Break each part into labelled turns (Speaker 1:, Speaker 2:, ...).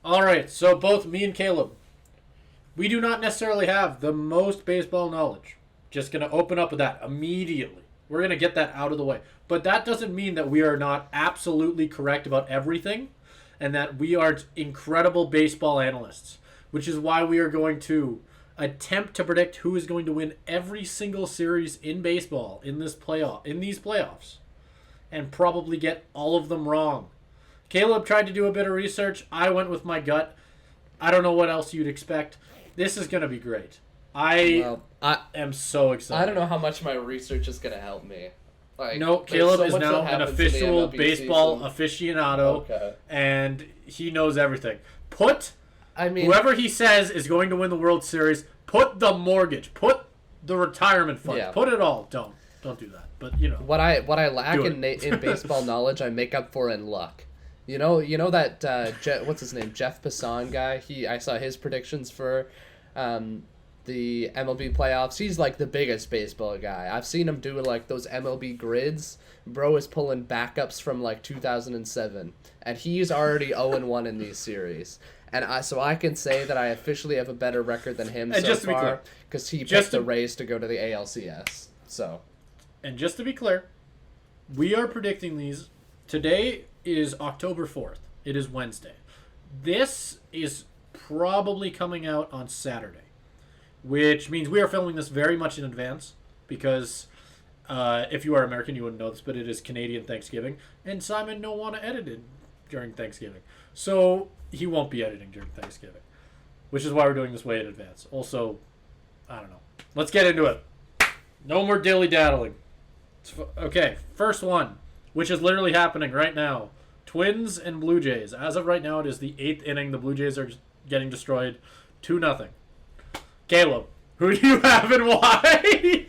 Speaker 1: All right, so both me and Caleb, we do not necessarily have the most baseball knowledge. Just going to open up with that immediately. We're going to get that out of the way. But that doesn't mean that we are not absolutely correct about everything and that we are incredible baseball analysts, which is why we are going to attempt to predict who is going to win every single series in baseball in these playoffs and probably get all of them wrong. Caleb tried to do a bit of research. I went with my gut. I don't know what else you'd expect. This is going to be great. I am so excited.
Speaker 2: I don't know how much my research is going to help me.
Speaker 1: No, Caleb is now an official baseball aficionado, and he knows everything. Whoever he says is going to win the World Series, put the mortgage, put the retirement fund, put it all. Don't do that. But
Speaker 2: what I lack in baseball knowledge, I make up for in luck. You know that what's his name, Jeff Passan guy. I saw his predictions for the MLB playoffs. He's like the biggest baseball guy. I've seen him do like those MLB grids. Bro is pulling backups from like 2007, and he's already 0-1 in these series. And I can say that I officially have a better record than him so far because he picked the Rays to go to the ALCS. So,
Speaker 1: and just to be clear, we are predicting these. Today is October 4th. It is Wednesday. This is probably coming out on Saturday, which means we are filming this very much in advance because if you are American, you wouldn't know this, but it is Canadian Thanksgiving, and Simon don't want to edit it during Thanksgiving. So he won't be editing during Thanksgiving, which is why we're doing this way in advance. Also, I don't know. Let's get into it. No more dilly-daddling. Okay, first one, which is literally happening right now. Twins and Blue Jays. As of right now, it is the 8th inning. The Blue Jays are getting destroyed 2-0. Caleb, who do you have and why?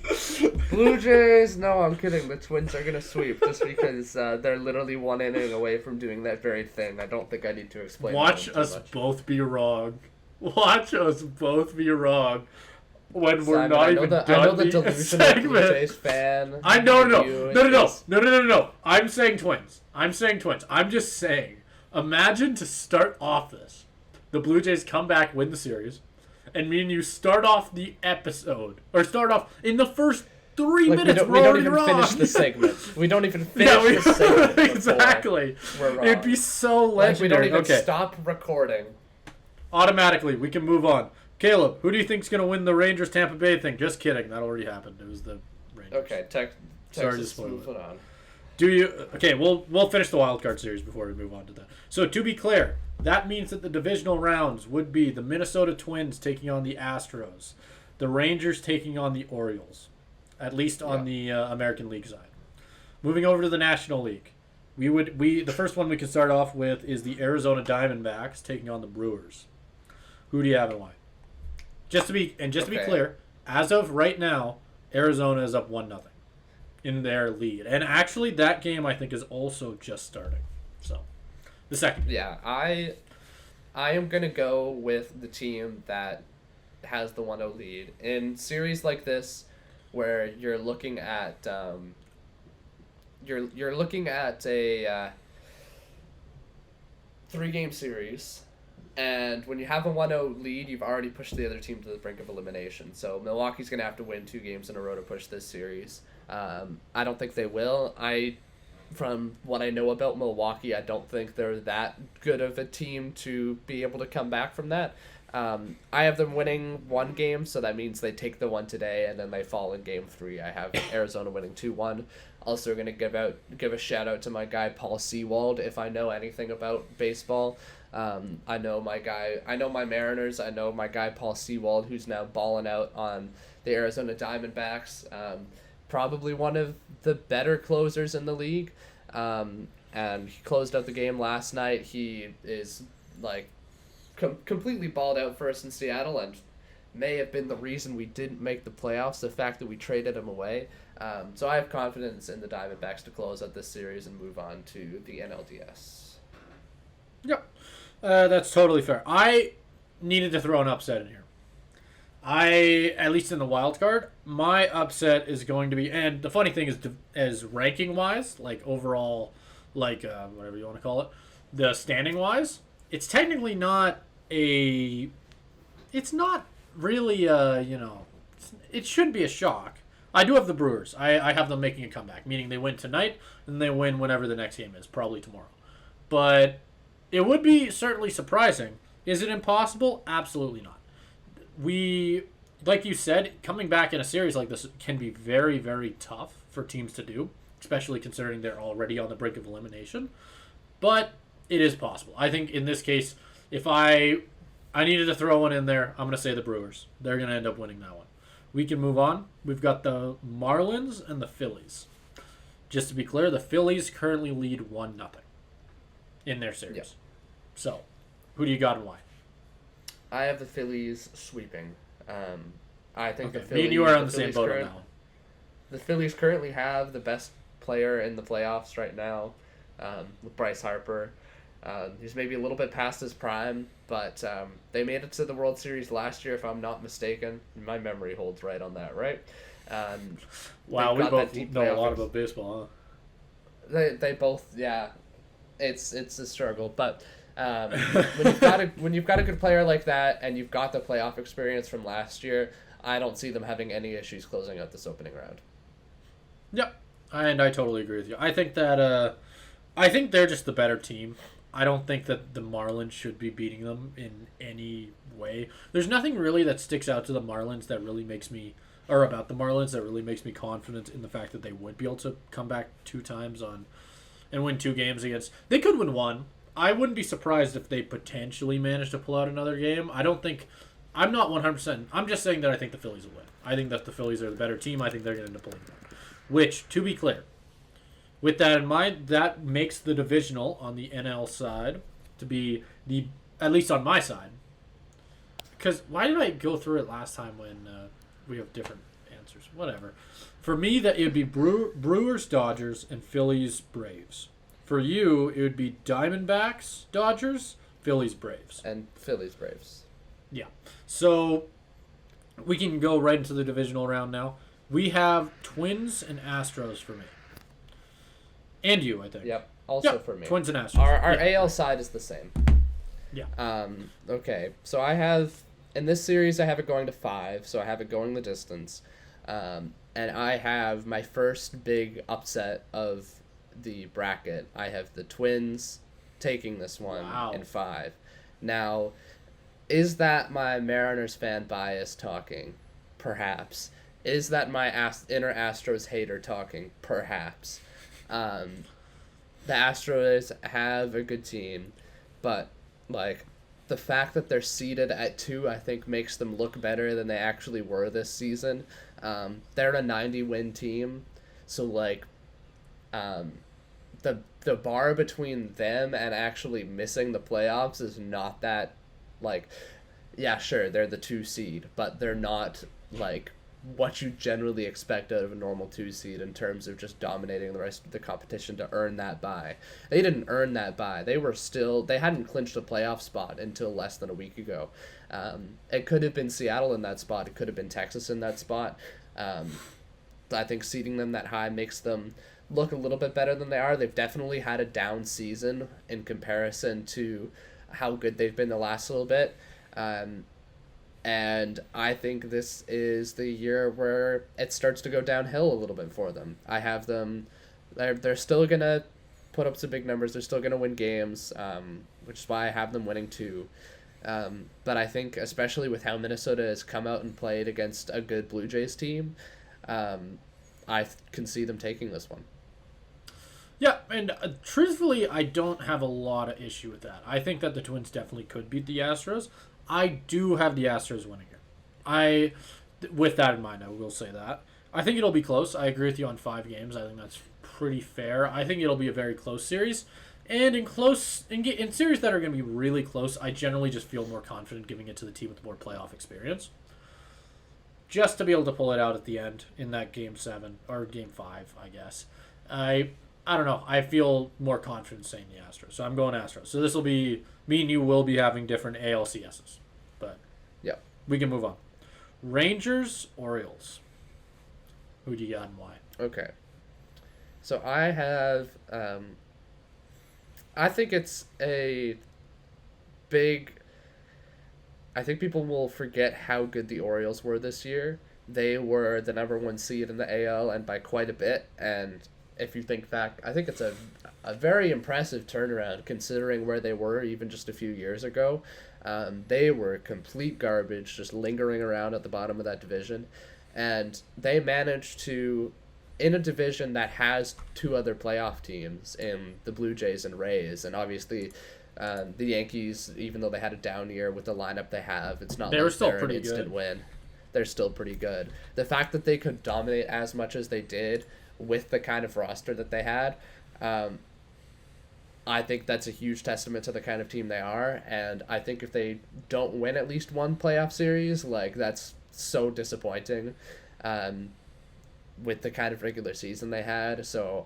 Speaker 2: Blue Jays? No, I'm kidding. The Twins are going to sweep just because they're literally 1 inning away from doing that very thing. I don't think I need to explain
Speaker 1: Watch us both be wrong. Watch us both be wrong. When we're not even done
Speaker 2: I know the delusional Blue Jays fan.
Speaker 1: I know, no. I'm saying Twins. I'm just saying. Imagine to start off this. The Blue Jays come back, win the series, and me and you start off the episode, or start off in the first 3 minutes.
Speaker 2: We don't even finish the segment. We don't even finish the segment.
Speaker 1: Exactly.
Speaker 2: We're wrong.
Speaker 1: It'd be so legendary.
Speaker 2: We don't even stop recording.
Speaker 1: Automatically, we can move on. Caleb, who do you think's going to win the Rangers-Tampa Bay thing? Just kidding. That already happened. It was the Rangers.
Speaker 2: Okay, Texas, moving on.
Speaker 1: Do you... Okay, we'll finish the wild card series before we move on to that. So, to be clear, that means that the divisional rounds would be the Minnesota Twins taking on the Astros, the Rangers taking on the Orioles, at least on the American League side. Moving over to the National League, the first one we can start off with is the Arizona Diamondbacks taking on the Brewers. Who do you have and why? Just to be clear, as of right now, Arizona is up 1-0 in their lead. And actually, that game, I think, is also just starting. So, the second.
Speaker 2: Yeah, I am going to go with the team that has the 1-0 lead. In series like this, where you're looking at you're looking at a 3-game series, and when you have a 1-0 lead, you've already pushed the other team to the brink of elimination. So Milwaukee's going to have to win 2 games in a row to push this series. I don't think they will. From what I know about Milwaukee, I don't think they're that good of a team to be able to come back from that. I have them winning 1 game, so that means they take the one today, and then they fall in game 3. I have Arizona winning 2-1. Also going to give a shout out to my guy Paul Sewald. If I know anything about baseball, I know my Mariners. I know my guy Paul Sewald, who's now balling out on the Arizona Diamondbacks. Probably one of the better closers in the league. And he closed out the game last night. He is like completely balled out for us in Seattle, and may have been the reason we didn't make the playoffs, the fact that we traded him away. So I have confidence in the Diamondbacks to close out this series and move on to the NLDS.
Speaker 1: Yep. That's totally fair. I needed to throw an upset in here. At least in the wild card, my upset is going to be, and the funny thing is, as ranking wise, like overall, like whatever you want to call it, the standing wise, it's technically not a. It's not really it should be a shock. I do have the Brewers. I have them making a comeback, meaning they win tonight and they win whenever the next game is, probably tomorrow. But it would be certainly surprising. Is it impossible? Absolutely not. We, like you said, coming back in a series like this can be very, very tough for teams to do, especially considering they're already on the brink of elimination. But it is possible. I think in this case, if I needed to throw one in there, I'm going to say the Brewers. They're going to end up winning that one. We can move on. We've got the Marlins and the Phillies. Just to be clear, the Phillies currently lead 1-0 in their series.
Speaker 2: Yep.
Speaker 1: So, who do you got and why?
Speaker 2: I have the Phillies sweeping. I think
Speaker 1: Okay,
Speaker 2: the Phillies.
Speaker 1: me and you are on the same boat on that one.
Speaker 2: The Phillies currently have the best player in the playoffs right now, with Bryce Harper. He's maybe a little bit past his prime, but they made it to the World Series last year, if I'm not mistaken. My memory holds right on that, right?
Speaker 1: Wow, we both know a lot about baseball,
Speaker 2: huh? They both, yeah. It's a struggle, but when you've got a good player like that, and you've got the playoff experience from last year, I don't see them having any issues closing out this opening round.
Speaker 1: Yep, and I totally agree with you. I think that I think they're just the better team. I don't think that the Marlins should be beating them in any way. There's nothing really that sticks out to the Marlins that really makes me, or about the Marlins that really makes me confident in the fact that they would be able to come back 2 times on and win 2 games against. They could win 1. I wouldn't be surprised if they potentially managed to pull out another game. I don't think. I'm not 100%. I'm just saying that I think the Phillies will win. I think that the Phillies are the better team. I think they're going to end up pulling them. Which, to be clear, with that in mind, that makes the divisional on the NL side to be the, at least on my side. Because why did I go through it last time when we have different answers? Whatever. For me, that it would be Brewers, Dodgers, and Phillies, Braves. For you, it would be Diamondbacks, Dodgers, Phillies, Braves.
Speaker 2: And Phillies, Braves.
Speaker 1: Yeah. So we can go right into the divisional round now. We have Twins and Astros for me. And you, I think.
Speaker 2: Yep. Also
Speaker 1: yep.
Speaker 2: for me.
Speaker 1: Twins and Astros.
Speaker 2: Our
Speaker 1: yeah.
Speaker 2: AL side is the same.
Speaker 1: Yeah.
Speaker 2: Okay. So I have, in this series, I have it going to 5. So I have it going the distance. And I have my first big upset of the bracket. I have the Twins taking this one in 5. Now, is that my Mariners fan bias talking? Perhaps. Is that my inner Astros hater talking? Perhaps. The Astros have a good team, but like the fact that they're seeded at 2, I think makes them look better than they actually were this season. They're a 90-win team, so like the bar between them and actually missing the playoffs is not that, like, yeah, sure, they're the 2 seed, but they're not like what you generally expect out of a normal 2 seed in terms of just dominating the rest of the competition to earn that bye. They didn't earn that bye. They hadn't clinched a playoff spot until less than a week ago. It could have been Seattle in that spot. It could have been Texas in that spot. I think seeding them that high makes them look a little bit better than they are. They've definitely had a down season in comparison to how good they've been the last little bit. And I think this is the year where it starts to go downhill a little bit for them. I have them, they're still going to put up some big numbers. They're still going to win games, which is why I have them winning 2. But I think especially with how Minnesota has come out and played against a good Blue Jays team, I can see them taking this one.
Speaker 1: Yeah, and truthfully, I don't have a lot of issue with that. I think that the Twins definitely could beat the Astros. I do have the Astros winning it. With that in mind, I will say that. I think it'll be close. I agree with you on 5 games. I think that's pretty fair. I think it'll be a very close series. And in series that are going to be really close, I generally just feel more confident giving it to the team with more playoff experience. Just to be able to pull it out at the end in that Game 7, or Game 5, I guess. I don't know. I feel more confident saying the Astros. So I'm going Astros. So this will be, me and you will be having different ALCSs. But
Speaker 2: yeah,
Speaker 1: we can move on. Rangers, Orioles. Who do you got and why?
Speaker 2: Okay. So I have, I think it's a big. I think people will forget how good the Orioles were this year. They were the number one seed in the AL and by quite a bit. And if you think back, I think it's a very impressive turnaround considering where they were even just a few years ago. They were complete garbage, just lingering around at the bottom of that division. And they managed to, in a division that has two other playoff teams in the Blue Jays and Rays, and obviously the Yankees, even though they had a down year with the lineup they have, it's not
Speaker 1: They were
Speaker 2: like
Speaker 1: still
Speaker 2: they're an
Speaker 1: pretty
Speaker 2: instant
Speaker 1: good.
Speaker 2: win. They're still pretty good. The fact that they could dominate as much as they did with the kind of roster that they had, I think that's a huge testament to the kind of team they are. And I think if they don't win at least one playoff series, like, that's so disappointing with the kind of regular season they had. So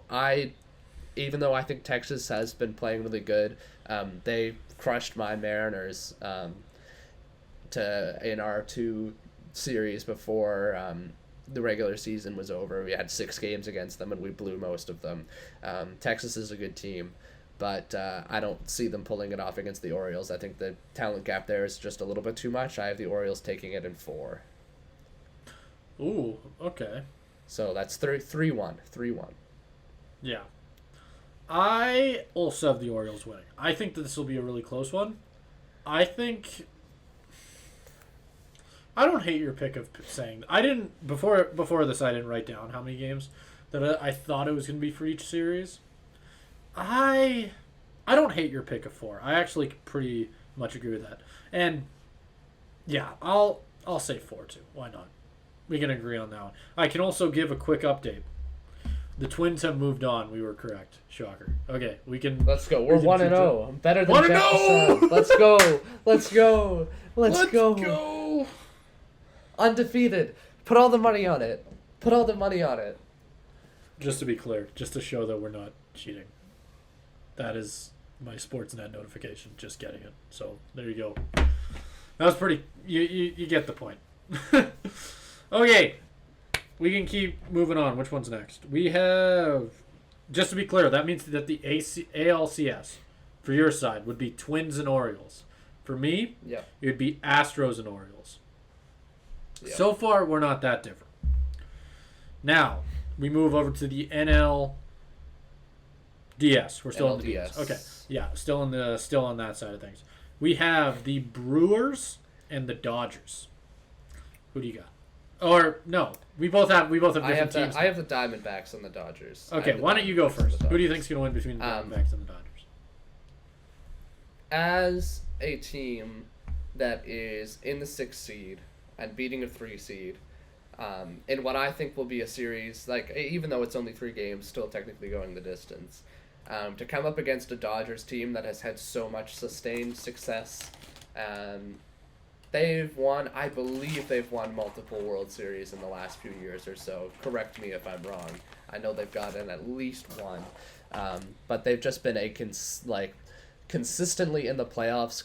Speaker 2: even though I think Texas has been playing really good, they crushed my Mariners in our two series before the regular season was over. We had 6 games against them and we blew most of them. Texas is a good team, but I don't see them pulling it off against the Orioles. I think the talent gap there is just a little bit too much. I have the Orioles taking it in 4.
Speaker 1: Ooh, okay.
Speaker 2: So that's 3-1.
Speaker 1: Yeah. I also have the Orioles winning. I think that this will be a really close one. I don't hate your pick of saying I didn't before this. I didn't write down how many games that I thought it was going to be for each series. I don't hate your pick of 4. I actually pretty much agree with that. And yeah, I'll say 4 too. Why not? We can agree on that one. I can also give a quick update. The Twins have moved on. We were correct. Shocker. Okay, we can.
Speaker 2: Let's go. We're 1-0. I'm better than
Speaker 1: 1-0!
Speaker 2: Jeff Passan. Let's go. Let's go. Let's
Speaker 1: go.
Speaker 2: Undefeated. Put all the money on it. Put all the money on it.
Speaker 1: Just to be clear, just to show that we're not cheating. That is my Sportsnet notification. Just getting it. So there you go. That was pretty. You get the point. Okay, we can keep moving on. Which one's next? We have. Just to be clear, that means that the ALCS for your side would be Twins and Orioles. For me,
Speaker 2: Yeah.
Speaker 1: it would be Astros and Orioles.
Speaker 2: Yeah.
Speaker 1: So far, we're not that different. Now, we move over to the NLDS. We're still on the DS.
Speaker 2: NLDS.
Speaker 1: Okay. Yeah, still on that side of things. We have the Brewers and the Dodgers. Who do you got? Or no, we both have different teams.
Speaker 2: I have the Diamondbacks and the Dodgers.
Speaker 1: Okay, why don't you go first? Who do you think's going to win between the Diamondbacks and the Dodgers?
Speaker 2: As a team that is in the 6th seed and beating a 3 seed, in what I think will be a series, like, even though it's only 3 games, still technically going the distance, to come up against a Dodgers team that has had so much sustained success. I believe they've won multiple World Series in the last few years or so. Correct me if I'm wrong. I know they've gotten at least one. But they've just been consistently in the playoffs,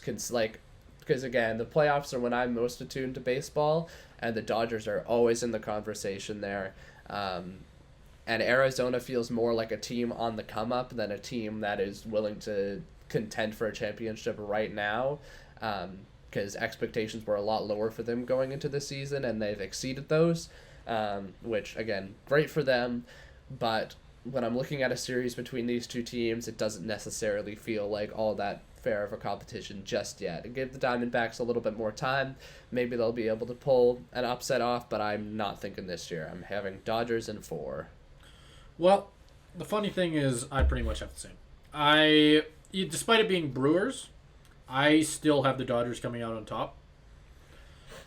Speaker 2: because again, the playoffs are when I'm most attuned to baseball, and the Dodgers are always in the conversation there. And Arizona feels more like a team on the come up than a team that is willing to contend for a championship right now. Because expectations were a lot lower for them going into the season, and they've exceeded those, which, again, great for them. But when I'm looking at a series between these two teams, it doesn't necessarily feel like all that fair of a competition just yet. And give the Diamondbacks a little bit more time. Maybe they'll be able to pull an upset off, but I'm not thinking this year. I'm having Dodgers in 4.
Speaker 1: Well, the funny thing is, I pretty much have the same. Despite it being Brewers, I still have the Dodgers coming out on top.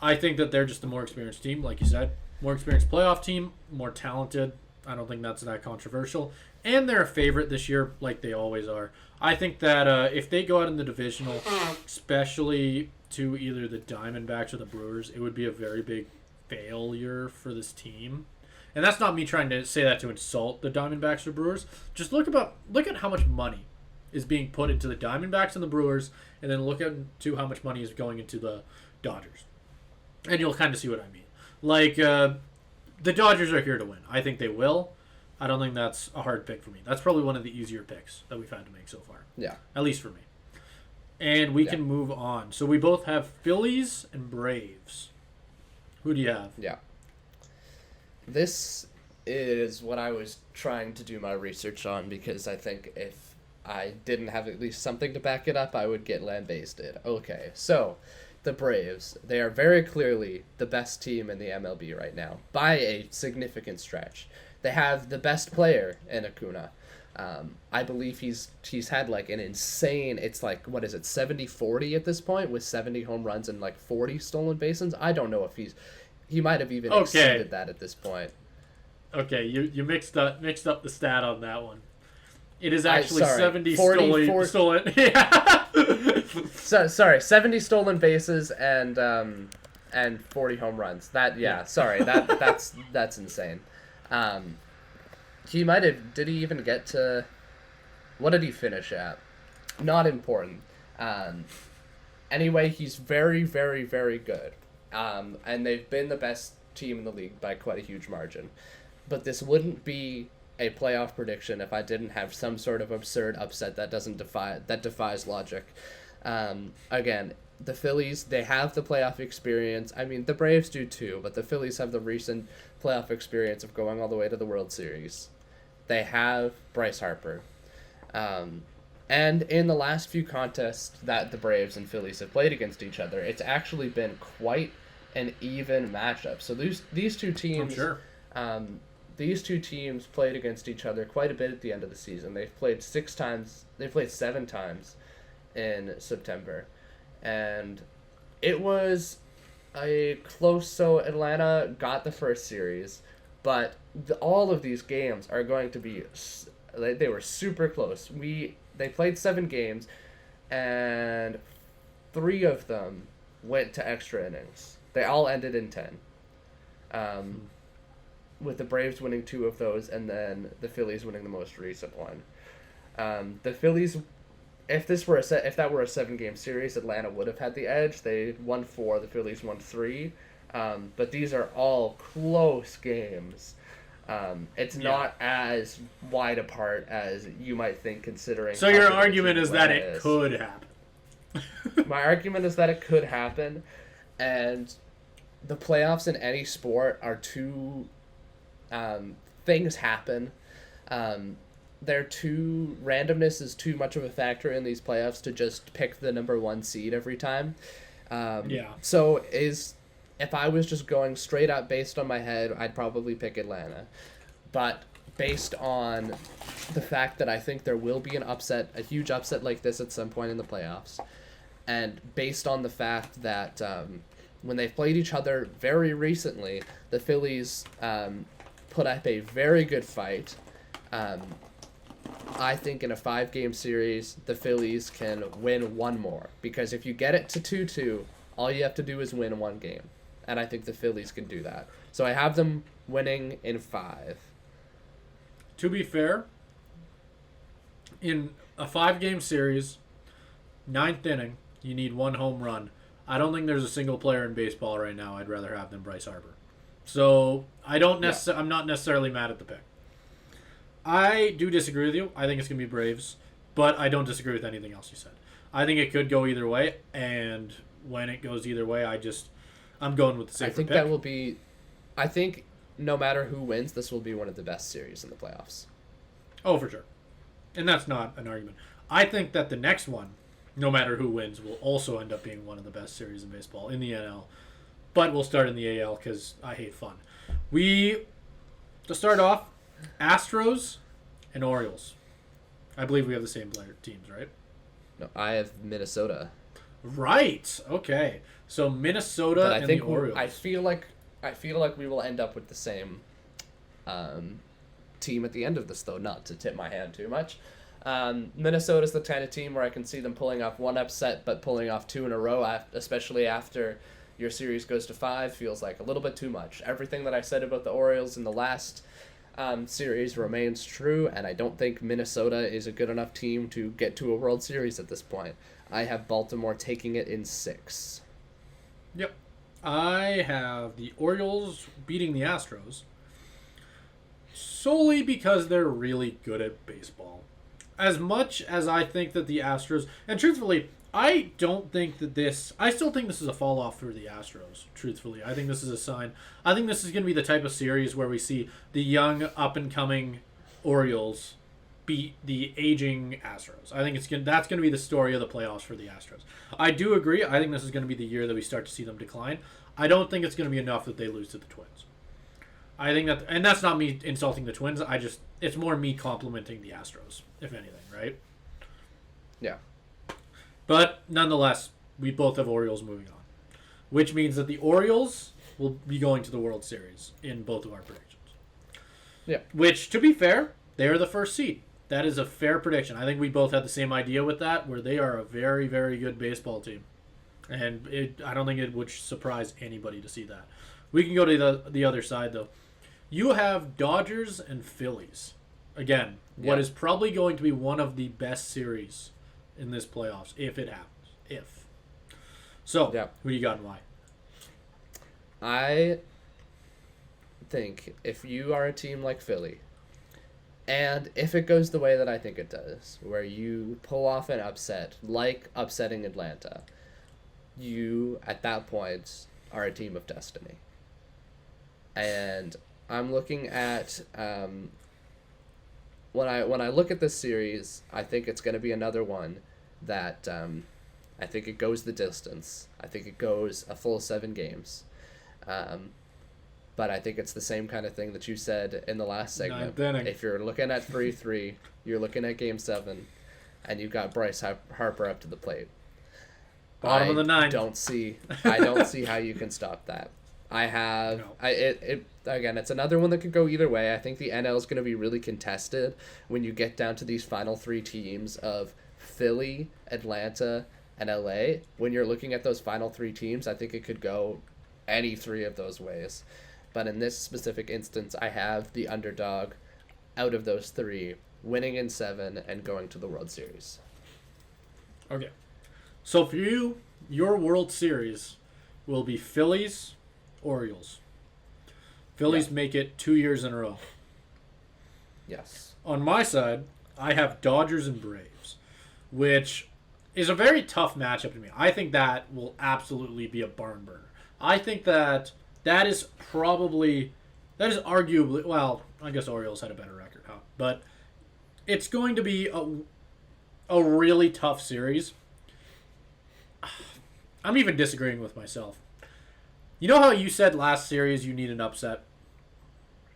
Speaker 1: I think that they're just a more experienced team, like you said. More experienced playoff team, more talented. I don't think that's that controversial. And they're a favorite this year, like they always are. I think that if they go out in the divisional, especially to either the Diamondbacks or the Brewers, it would be a very big failure for this team. And that's not me trying to say that to insult the Diamondbacks or Brewers. Just look at how much money is being put into the Diamondbacks and the Brewers, and then look into how much money is going into the Dodgers. And you'll kind of see what I mean. Like, the Dodgers are here to win. I think they will. I don't think that's a hard pick for me. That's probably one of the easier picks that we've had to make so far.
Speaker 2: Yeah.
Speaker 1: At least for me. and we
Speaker 2: Yeah.
Speaker 1: can move on. So we both have Phillies and Braves. Who do you have?
Speaker 2: Yeah. This is what I was trying to do my research on because I think if I didn't have at least something to back it up, I would get lambasted. Okay, so the Braves, they are very clearly the best team in the MLB right now by a significant stretch. They have the best player in Acuna. I believe he's had like an insane, it's like, what is it, 70-40 at this point with 70 home runs and like 40 stolen bases? I don't know if he might have even exceeded that at this point.
Speaker 1: Okay, you mixed up the stat on that one. It is actually 70
Speaker 2: 40,
Speaker 1: stolen. Yeah.
Speaker 2: Sorry, 70 stolen bases and 40 home runs. That's insane. He might have. Did he even get to? What did he finish at? Not important. Anyway, he's very, very, very good. And they've been the best team in the league by quite a huge margin. But this wouldn't be a playoff prediction if I didn't have some sort of absurd upset that defies logic. Again, the Phillies, they have the playoff experience. I mean, the Braves do too, but the Phillies have the recent playoff experience of going all the way to the World Series. They have Bryce Harper. And in the last few contests that the Braves and Phillies have played against each other, it's actually been quite an even matchup. So these two teams,
Speaker 1: sure.
Speaker 2: These two teams played against each other quite a bit at the end of the season. They've played 6 times. They played 7 times in September, and it was a close. So Atlanta got the first series, but all of these games are going to be. They were super close. They played 7 games, and 3 of them went to extra innings. They all ended in 10. With the Braves winning 2 of those, and then the Phillies winning the most recent one. The Phillies, if that were a 7-game series, Atlanta would have had the edge. They won 4, the Phillies won 3. But these are all close games. It's not as wide apart as you might think, considering.
Speaker 1: So your argument is that it could happen.
Speaker 2: My argument is that it could happen, and the playoffs in any sport are too. Things happen. Randomness is too much of a factor in these playoffs to just pick the number 1 seed every time. So if I was just going straight up based on my head, I'd probably pick Atlanta. But based on the fact that I think there will be a huge upset like this at some point in the playoffs, and based on the fact that when they've played each other very recently, the Phillies put up a very good fight. I think in a 5-game series, the Phillies can win 1 more. Because if you get it to 2-2, all you have to do is win 1 game. And I think the Phillies can do that. So I have them winning in 5.
Speaker 1: To be fair, in a 5-game series, 9th inning, you need 1 home run. I don't think there's a single player in baseball right now I'd rather have than Bryce Harper. So I'm not necessarily mad at the pick. I do disagree with you. I think it's going to be Braves, but I don't disagree with anything else you said. I think it could go either way, and when it goes either way, I'm going with the safer pick.
Speaker 2: I think no matter who wins, this will be one of the best series in the playoffs.
Speaker 1: Oh, for sure. And that's not an argument. I think that the next one, no matter who wins, will also end up being one of the best series in baseball in the NL. But we'll start in the AL because I hate fun. To start off, Astros and Orioles. I believe we have the same player teams, right?
Speaker 2: No, I have Minnesota.
Speaker 1: Right. Okay. So Minnesota and the Orioles.
Speaker 2: I feel like we will end up with the same team at the end of this, though. Not to tip my hand too much. Minnesota's the kind of team where I can see them pulling off 1 upset, but pulling off 2 in a row, especially after your series goes to 5, feels like a little bit too much. Everything that I said about the Orioles in the last series remains true, and I don't think Minnesota is a good enough team to get to a World Series at this point. I have Baltimore taking it in 6.
Speaker 1: Yep. I have the Orioles beating the Astros solely because they're really good at baseball. As much as I think that the Astros, and truthfully, I don't think that this. I still think this is a fall off for the Astros. Truthfully, I think this is a sign. I think this is going to be the type of series where we see the young, up and coming Orioles beat the aging Astros. I think that's going to be the story of the playoffs for the Astros. I do agree. I think this is going to be the year that we start to see them decline. I don't think it's going to be enough that they lose to the Twins. I think that, and that's not me insulting the Twins. It's more me complimenting the Astros, if anything, right?
Speaker 2: Yeah.
Speaker 1: But nonetheless, we both have Orioles moving on, which means that the Orioles will be going to the World Series in both of our predictions.
Speaker 2: Yeah.
Speaker 1: Which, to be fair, they are the first seed. That is a fair prediction. I think we both had the same idea with that, where they are a very, very good baseball team. And I don't think it would surprise anybody to see that. We can go to the other side, though. You have Dodgers and Phillies. Again, what is probably going to be one of the best series in this playoffs, if it happens. If. So, who do you got and why?
Speaker 2: I think if you are a team like Philly, and if it goes the way that I think it does, where you pull off an upset, like upsetting Atlanta, you, at that point, are a team of destiny. And I'm looking at... When I look at this series, I think it's going to be another one that I think it goes the distance. I think it goes a full 7 games. But I think it's the same kind of thing that you said in the last segment. If you're looking at 3-3, you're looking at Game 7, and you've got Bryce Harper up to the plate.
Speaker 1: Bottom of the 9th.
Speaker 2: I don't see how you can stop that. Again, it's another one that could go either way. I think the NL is going to be really contested when you get down to these final 3 teams of Philly, Atlanta, and LA. When you're looking at those final 3 teams, I think it could go any 3 of those ways. But in this specific instance, I have the underdog out of those 3 winning in 7 and going to the World Series.
Speaker 1: Okay. So for you, your World Series will be Phillies, Orioles. Phillies make it 2 years in a row.
Speaker 2: Yes.
Speaker 1: On my side, I have Dodgers and Braves, which is a very tough matchup to me. I think that will absolutely be a barn burner. I think that is arguably, well, I guess Orioles had a better record, huh? But it's going to be a really tough series. I'm even disagreeing with myself. You know how you said last series you need an upset?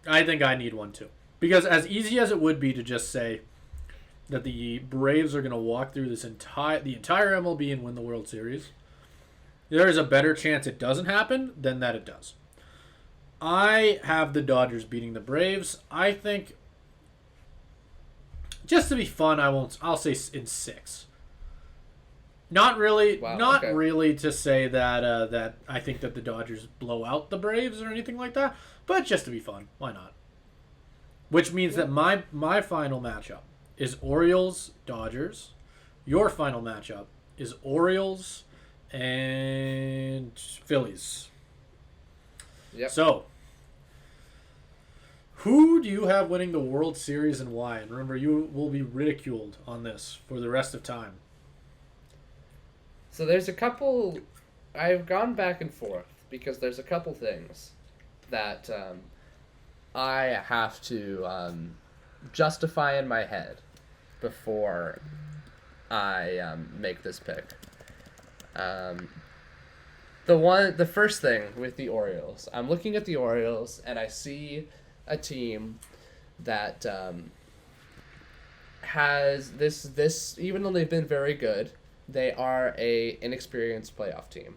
Speaker 1: I think I need one too. Because as easy as it would be to just say that the Braves are going to walk through the entire MLB and win the World Series, there is a better chance it doesn't happen than that it does. I have the Dodgers beating the Braves. I think, just to be fun, I'll say in 6. Not really. Wow, really to say that that I think that the Dodgers blow out the Braves or anything like that, but just to be fun, why not? Which means that my final matchup is Orioles Dodgers. Your final matchup is Orioles and Phillies.
Speaker 2: Yep.
Speaker 1: So, who do you have winning the World Series and why? And remember, you will be ridiculed on this for the rest of time.
Speaker 2: So there's a couple... I've gone back and forth because there's a couple things that I have to justify in my head before I make this pick. The first thing with the Orioles, I'm looking at the Orioles and I see a team that has this even though they've been very good, they are a inexperienced playoff team.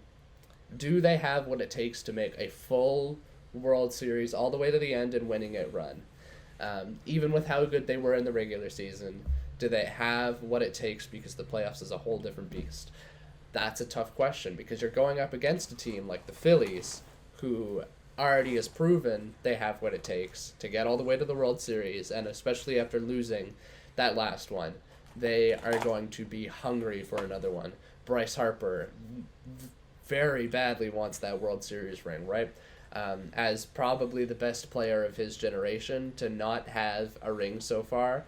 Speaker 2: Do they have what it takes to make a full World Series all the way to the end and winning it run? Even with how good they were in the regular season, do they have what it takes, because the playoffs is a whole different beast? That's a tough question because you're going up against a team like the Phillies, who already has proven they have what it takes to get all the way to the World Series, and especially after losing that last one, they are going to be hungry for another one. Bryce Harper very badly wants that World Series ring, right? As probably the best player of his generation, to not have a ring so far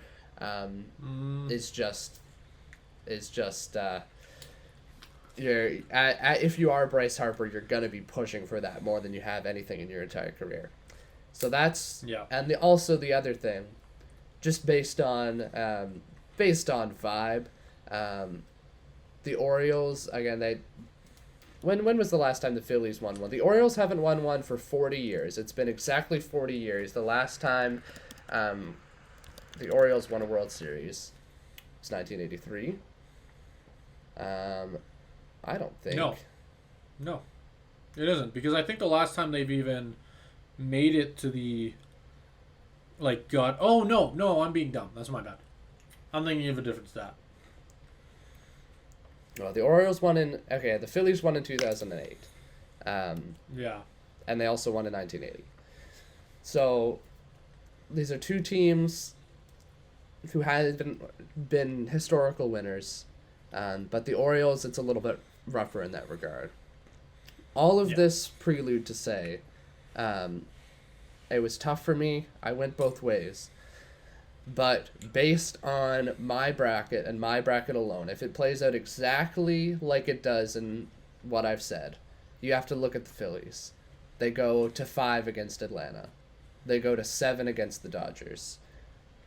Speaker 2: is just if you are Bryce Harper, you're gonna be pushing for that more than you have anything in your entire career. So that's and also the other thing, just based on vibe, the Orioles again. When was the last time the Phillies won one? The Orioles haven't won one for 40 years. It's been exactly 40 years. The last time the Orioles won a World Series was 1983. I don't think.
Speaker 1: No, it isn't, because I think the last time they've even made it to the Oh no, I'm being dumb. That's my bad. I'm thinking of a different stat.
Speaker 2: Well, the Orioles won the Phillies won in 2008.
Speaker 1: Yeah.
Speaker 2: And they also won in 1980. So, these are two teams who have been historical winners. But the Orioles, it's a little bit rougher in that regard. All of this prelude to say, it was tough for me. I went both ways. But based on my bracket and my bracket alone, if it plays out exactly like it does in what I've said, you have to look at the Phillies. They go to 5 against Atlanta. They go to 7 against the Dodgers.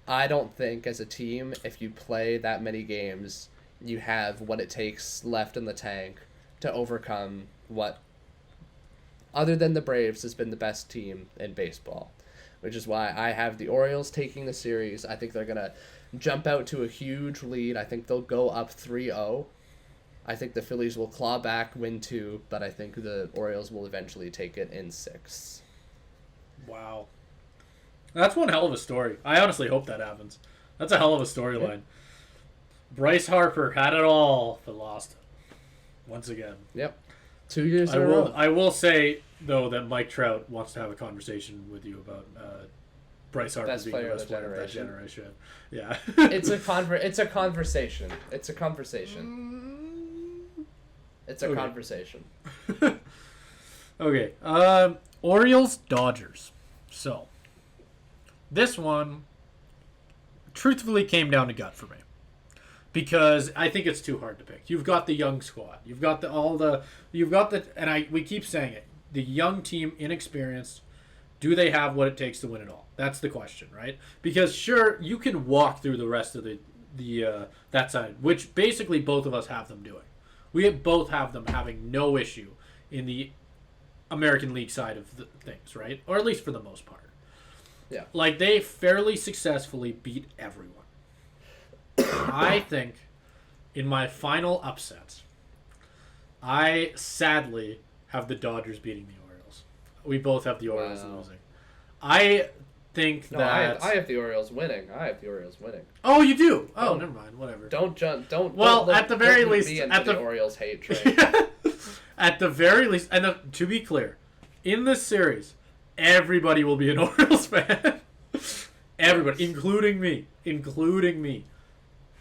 Speaker 2: I don't think as a team, if you play that many games, you have what it takes left in the tank to overcome what, other than the Braves, has been the best team in baseball. Which is why I have the Orioles taking the series. I think they're going to jump out to a huge lead. I think they'll go up 3-0. I think the Phillies will claw back, win 2, but I think the Orioles will eventually take it in 6.
Speaker 1: Wow. That's one hell of a story. I honestly hope that happens. That's a hell of a storyline. Yeah. Bryce Harper had it all, but lost it. Once again.
Speaker 2: Yep. 2 years in a row.
Speaker 1: I will say, though, that Mike Trout wants to have a conversation with you about Bryce Harper being the best player of that generation. Yeah.
Speaker 2: It's a conversation. It's a conversation. It's a conversation.
Speaker 1: Okay. Orioles, Dodgers. So, this one truthfully came down to gut for me. Because I think it's too hard to pick. You've got the young squad. You've got we keep saying it. The young team, inexperienced. Do they have what it takes to win it all? That's the question, right? Because sure, you can walk through the rest of the that side, which basically both of us have them doing. We both have them having no issue in the American League side of the things, right? Or at least for the most part.
Speaker 2: Yeah.
Speaker 1: Like, they fairly successfully beat everyone. I think in my final upset, I sadly have the Dodgers beating the Orioles. We both have the Orioles losing. I think that
Speaker 2: I have the Orioles winning.
Speaker 1: Oh, you do? Oh, never mind. Whatever.
Speaker 2: Don't jump.
Speaker 1: At the very least,
Speaker 2: the Orioles hate train.
Speaker 1: At the very least, and to be clear, in this series, everybody will be an Orioles fan. Everybody, including me.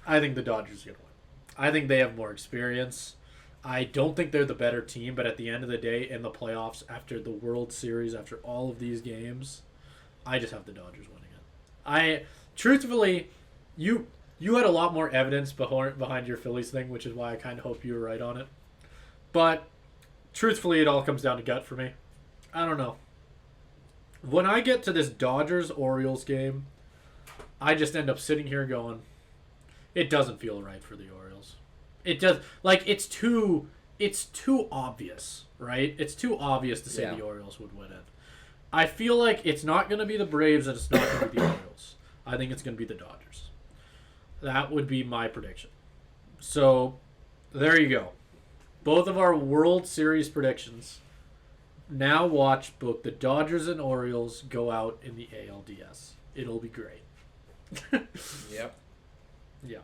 Speaker 1: I think the Dodgers are going to win. I think they have more experience. I don't think they're the better team, but at the end of the day, in the playoffs, after the World Series, after all of these games, I just have the Dodgers winning it. Truthfully, you had a lot more evidence behind your Phillies thing, which is why I kind of hope you were right on it. But truthfully, it all comes down to gut for me. I don't know. When I get to this Dodgers-Orioles game, I just end up sitting here going, it doesn't feel right for the Orioles. It does. Like, it's too obvious, right? It's too obvious to say the Orioles would win it. I feel like it's not going to be the Braves and it's not going to be the Orioles. I think it's going to be the Dodgers. That would be my prediction. So, there you go. Both of our World Series predictions. Now watch both the Dodgers and Orioles go out in the ALDS. It'll be great.
Speaker 2: Yep.
Speaker 1: Yeah.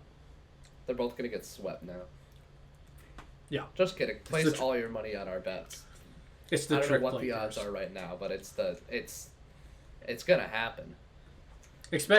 Speaker 2: They're both going to get swept now.
Speaker 1: Yeah.
Speaker 2: Just kidding. Place all your money on our bets.
Speaker 1: It's the
Speaker 2: I don't
Speaker 1: trick
Speaker 2: know what
Speaker 1: play
Speaker 2: the odds
Speaker 1: curse.
Speaker 2: are right now, but it's going to happen.
Speaker 1: Especially